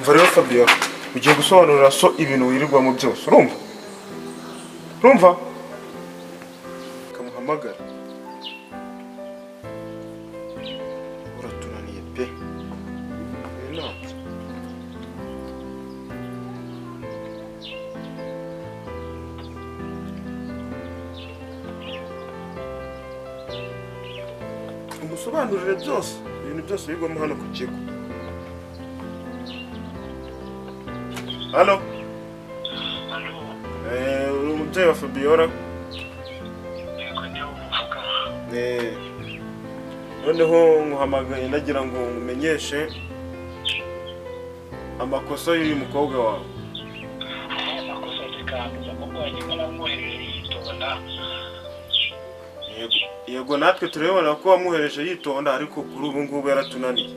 umva rero Fabio ugiye gusobanurira so ibintu wirirwamo byose urumva kamuhamagara uratunaniye pe umusobanurire byose ibintu byose bigwamo hano ku kigo. Halo uri umubyeyi wa Fabiola? Noneho nkuhamagaye ndagira ngo ngumenyeshe amakosa y'uyu mukobwa wawe. Amakosa zikaza kuko agenda namuhereje yitonda. Yego natwe turabona ko wamuhereje yitonda ariko kuri ubu ngubu yaratunaniye.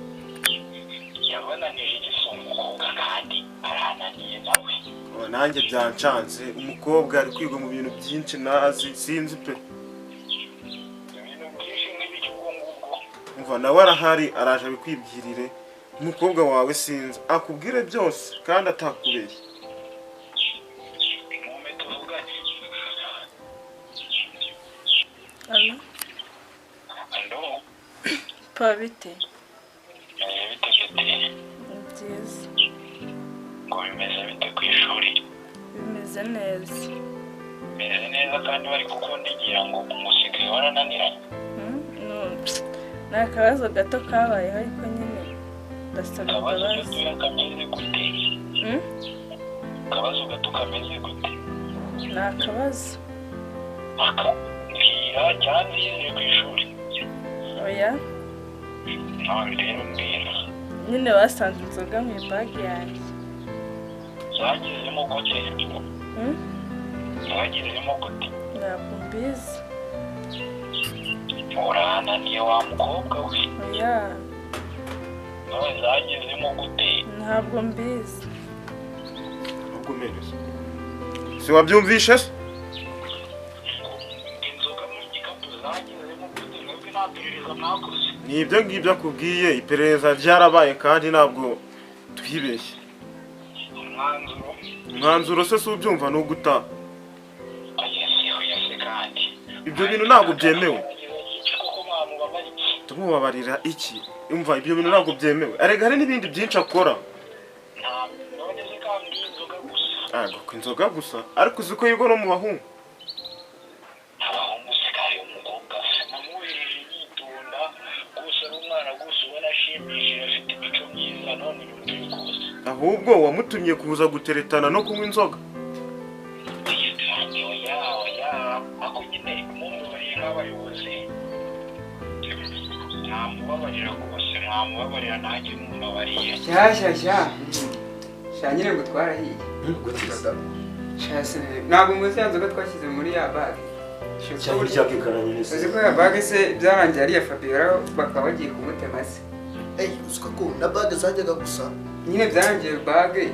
Yabananije igisumukobwa kandi arananiye nawe. Nanjye byancanze umukobwa ari kwiga mu bintu byinshi nazi sinzi pe. Umva nawe arahari araje bikwibwirire umukobwa wawe sinzi akubwire byose kandi atakubeshye. Alo Pabite bite byiza ngo bimeze bite ku ishuri? bimeze neza. Bimeze neza kandi bari kukundigira ngo umusigaye warananiranye. Ni akabazo gato kabayeho ariko nyine ndasaba imbabazi. Kameze gute? Akabazo gato kameze gute? Ni akabazo. Mbwira cyangwa yize ku ishuri? Oya None rero mbwira. nyine basanze inzoga mu ibagi yanjye. Zagezemo gute? Zagezemo gute? Ntabwo mbizi. Urananiye wa mukobwa we. Oya None zagezemo gute? ntabwo mbizi. Nubwo mereza si wabyumvishe se? Inzoga mu gikapu zagezemo gute? Mwebwe nta perereza mwakoze? Ni ibyo ngibyo akubwiye iperereza ryarabaye kandi ntabwo twibeshye. Umwanzuro se si ubyumva ni ugutaha. Kandi Ibyo bintu ntabwo byemewe. Tumubabarira iki? Umva ibyo bintu ntabwo byemewe. Arega hari n'ibindi byinshi akora. Ku inzoga gusa ariko uzi ko yigo no mu bahungu. abahungu sikaye umukobwa namuhereje yitonda gusa ari umwana gusa ubona ashimishije afite imico myiza none yumviye gusa. Ahubwo wamutumye kuza guteretana no kunywa inzoga. Ako nyine mumubariye nk'abayobozi ntamubabarira rwose mwamubabarira nanjye mumubariye. Sha nyine ngo twarahiye ntabwo muzi ya nzoga twashyize muri ya bage. Uzi ko ya bage se byarangiye ari iya Fabiola bakaba bagiye kumutema se. Uziko ko na bage zajyaga gusa Nyine byarangiye bage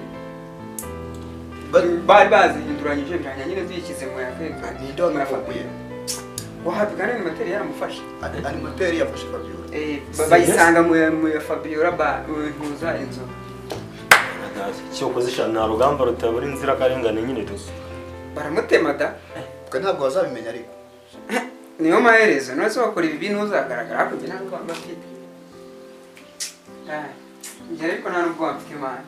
bari bazihinduranyije biranya nyine ziyishyize mu ya Fabiola. ninde wamufumbuye? Wahapi kandi animateri yaramufashe. Animateri yafashe Fabiola. Bayisanga mu ya Fabiola ntuza inzoga. Cyokoze nta rugamba rutabura inzirakarengane nyine tuzi. Baramutema da. Twe ntabwo bazabimenya ariko. Niyo maherezo nose wakora ibi bintu uzagaragara hakurya nta nubwo bafite. Njye ariko nta nubwo bafite imana.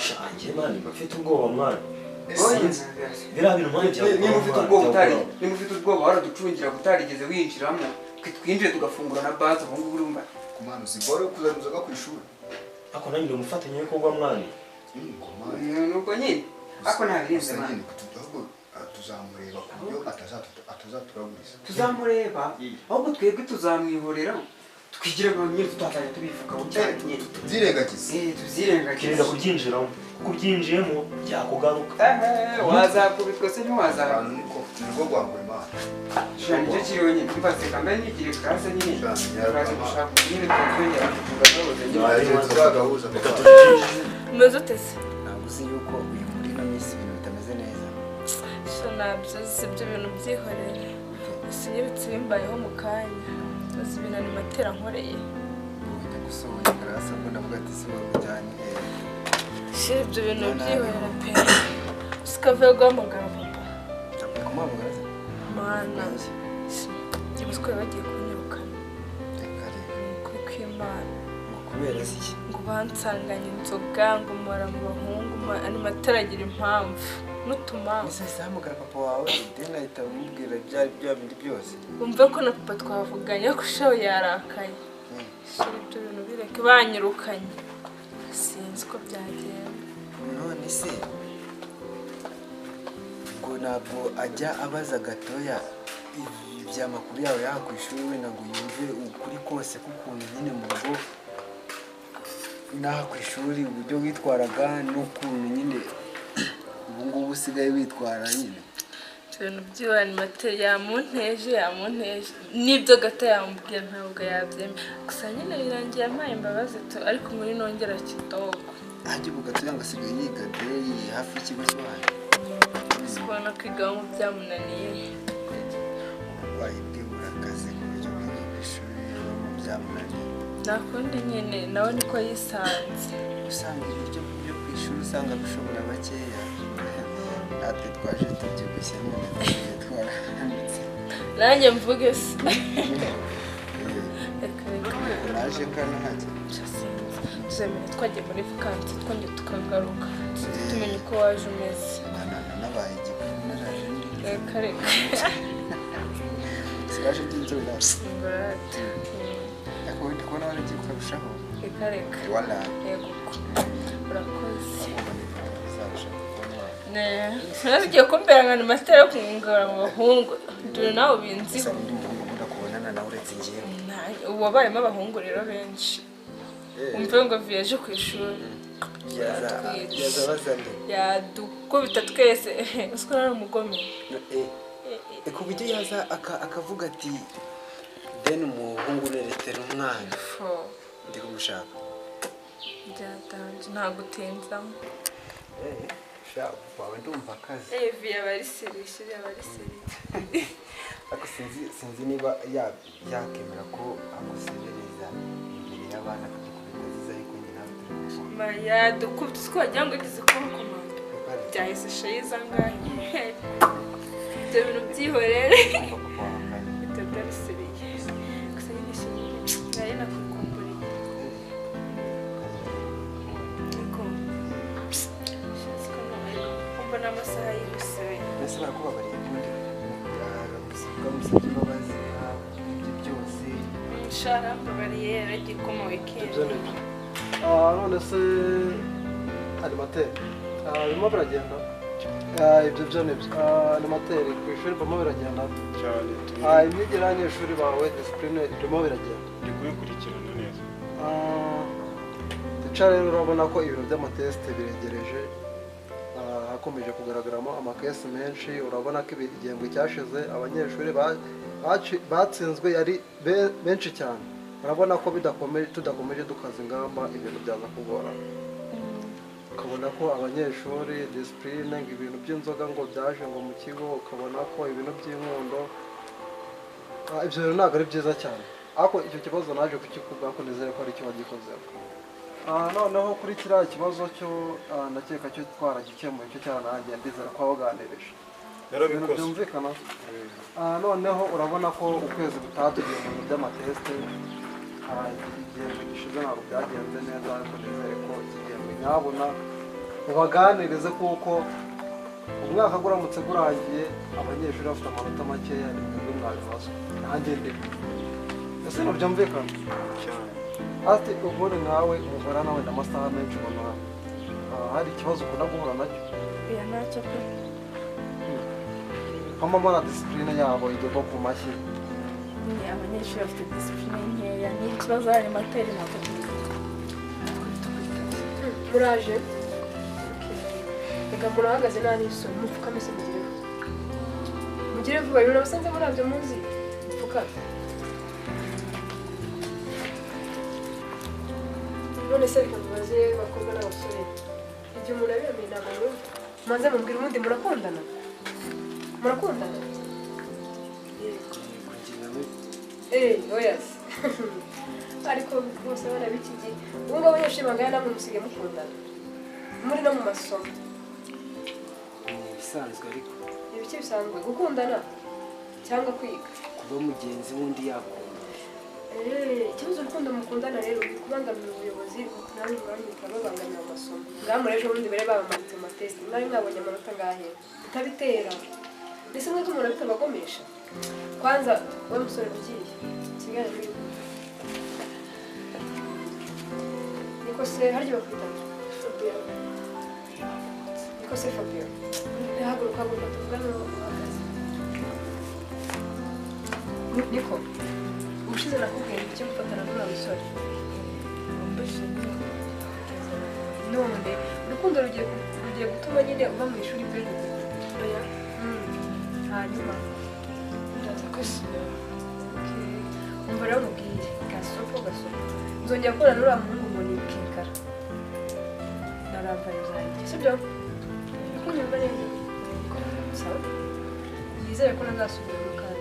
Shanjye mani bafite ubwoba mwana. Niba ufite ubwoba waraducungira kutarigeze winjiramo twinjire tugafungura na baza ubu ngubu urumva. Kumana uzigore kuzana inzoga ku ishuri. Ako nanjye umufatanye yuko mwana. Nuko nyine ako ntabirinze mwana. Tuzamureba ku buryo atazaturaguriza. Tuzamureba ahubwo twebwe tuzamwihorera twigire ngo nyine tutazajya tubivuga cyane nyine. Tubyirengagize. Tubyirengagize. Kirinda kubyinjiramo. Kubyinjiyemo byakugaruka. Wazakubitwa se ntiwazakubitwa. Abantu niko rwangura imana. Shani cyo kiriho nyine mbaze kambaye nigire class nyine. Turaza gushaka nyine twongera kuvuga Umeze ute se? Ntabwo uzi yuko uyu muri ino minsi ibintu bitameze neza. So nabyo si ibyo bintu byihorera. Sinyibitse bimbayeho mu kanya. Uzi ibintu animatera nkoreye. Ubu gusohoye karasa ngo navuga ati si wowe ujyanye. shira ibyo bintu byihorera pe sikavuye guhamagara papa Ntabwo kumuhamagara se? mana ibuze ko bagiye kunyirukana Reka reka. kuri kw'Imana Ngo kubera iki? ngo bansanganye inzoga ngo mara mu bahungu animatera agira impamvu n'utumamvu Ese sahamagara papa wawe deni ahita amubwira bya bindi byose. umve ko na papa twavuganye ko shaho yarakaye shira ibyo bintu bireke banyirukanye sinzi ko byagenda None se ngo ntabwo ajya abaza gatoya ibyamakuru yawe yaha ku ishuri wenda ngo yumve ukuri kose k'ukuntu nyine mu rugo n'aha ku ishuri uburyo witwaraga n'ukuntu nyine ubu ngubu usigaye witwara nyine. ibintu by'iyo animateri yamunteje n'ibyo gato yamubwiye ntabwo yabyemera gusa nyine birangiye ampaye imbabazi ariko muri nongera kidogo Ajya ubu gatoya ngo asigaye yiga deyi hafi y'ikigo cy'abana. kubona kwiga mu byamunaniye Uburwayi bwe burakaze ku buryo bwiga ku ishuri mu byamunaniye. nta kundi nyine nawe niko yisanze Usanga ibiryo byo ku ishuri usanga bishobora bakeya. Natwe twaje tubyibushye none tugiye twarahanitse. nanjye mvuge se reka Naje kano hajya. tuzemere twagiye muri vakansi twongeye tukagaruka tumenye uko waje umeze Nabaye igikuru naraje ndi. reka Sigaje by'inzobe nawe. ingorate Ariko wenda kubona wari ugiye ukarushaho. reka Wala. yego urakoze Uzarusha kubona. ntugiye kumbera nka animateri yo kumwungara mu bahungu dore nawe ubinziho Gusa undi muhungu ukunda kubonana nawe uretse njyewe. ubu wabayemo abahungu rero benshi umve ngo viyaje ku ishuri Yaza bazane. yadukubita twese uzi ko ari umugome Ku buryo yaza akavuga ati deni umuhungu ureretera umwana. fo Ndi kumushaka. byatanje ntabwo utinzamo Wawe ndumva akazi. viya bari serishi bari serishi Ariko sinzi niba yakemera ko agusebereza imbere y'abana akagikubita ziza ariko njye nawe turi kumwe. yadukubita uzi ko wagira ngo ageze kuba komanda byahise shayiza ngahe ibyo bintu byihorere ibyo byari seriye gusa nyine shimye nari nakukumburiye ariko kumva n'amasaha yihuse Mbese barakubabariye ubundi bamusabye imbabazi ibyo byose. shara mbabariye yaragiye koma wikendi none se animateri birimo biragenda ibyo byo ni byo animateri ku ishuri birimo biragenda cyane imyigire y'abanyeshuri bawe disipurine birimo biragenda turi kubikurikirana neza duca rero urabona ko ibintu by'amatesite biregereje hakomeje kugaragaramo amakesi menshi urabona ko igihembwe cyashize abanyeshuri batsinzwe yari benshi cyane urabona ko tudakomeje dukaza ingamba ibintu byaza kugorana ukabona ko abanyeshuri disipurine ngo ibintu by'inzoga ngo byaje ngo mu kigo ukabona ko ibintu by'inkundo ibyo bintu ntabwo ari byiza cyane ariko icyo kibazo naje kukikubwira ko nizere ko ari cyo wagikozeho noneho kuri kiriya kibazo cyo ndakeka cyo twaragikemuye cyo cyaranangiye ndizera ko wabaganirije ibintu byumvikana noneho urabona ko ukwezi gutaha tugiye mu bintu by'amatesite igihembwe gishize ntabwo byagenze neza ariko nizere ko igihembwe nyabona ubaganirize kuko umwaka uramutse urangiye abanyeshuri bafite amanota makeya ni mwebwe mwabibazwa nanjye ndimo ese ntibyumvikana ati ubundi nkawe muhorana wenda amasaha menshi ubona hari ikibazo ukunda guhura nacyo oya ntacyo pe mpamvu na disipurine yabo igirwa ku mashyi abanyeshuri bafite disipurine nkeya n'ikibazo hari animateri ntabwo muraje reka murahagaze nta n'isoni mupfukame se mugire vuba ibintu basanze murabyo muzi mupfukame none se reka mubaze bakobwa n'abasore igihe umuntu abiyameye ntabwo mwumva maze mubwira ubundi murakundana oya se ariko bose abana b'iki gihe ubu ngubu abanyeshuri bangana namwe musigaye mukundana muri no mu masomo ni ibisanzwe ariko ibiki bisanzwe gukundana cyangwa kwiga kuba mugenzi wundi yakunda ikibazo urukundo mukundana rero kubangamira ubuyobozi namwe mwamwita babangamira amasomo ngamure ejo bundi bare babamanitse mu matesite mwari mwabonye amanota ngahe utabitera mbese mwe ko umuntu bitabagomesha kwanza wowe musore ugiye kigali muri niko se harya bakwita Fabio niko se Fabio ntihaguruka haguruka tuvugane n'abahagaze niko ubushize nakubwiye icyo gufatana n'uriya musore none urukundo rugiye gutuma nyine uva mu ishuri pe oya hanyuma ndaza kwishimira umva rero mubwire gasopo nzongera kubona n'uriya muhungu ngo ni kikara narambaye uzanjye sibyo kuko nyumva neza sawa nizere ko ntazasubira mu kazi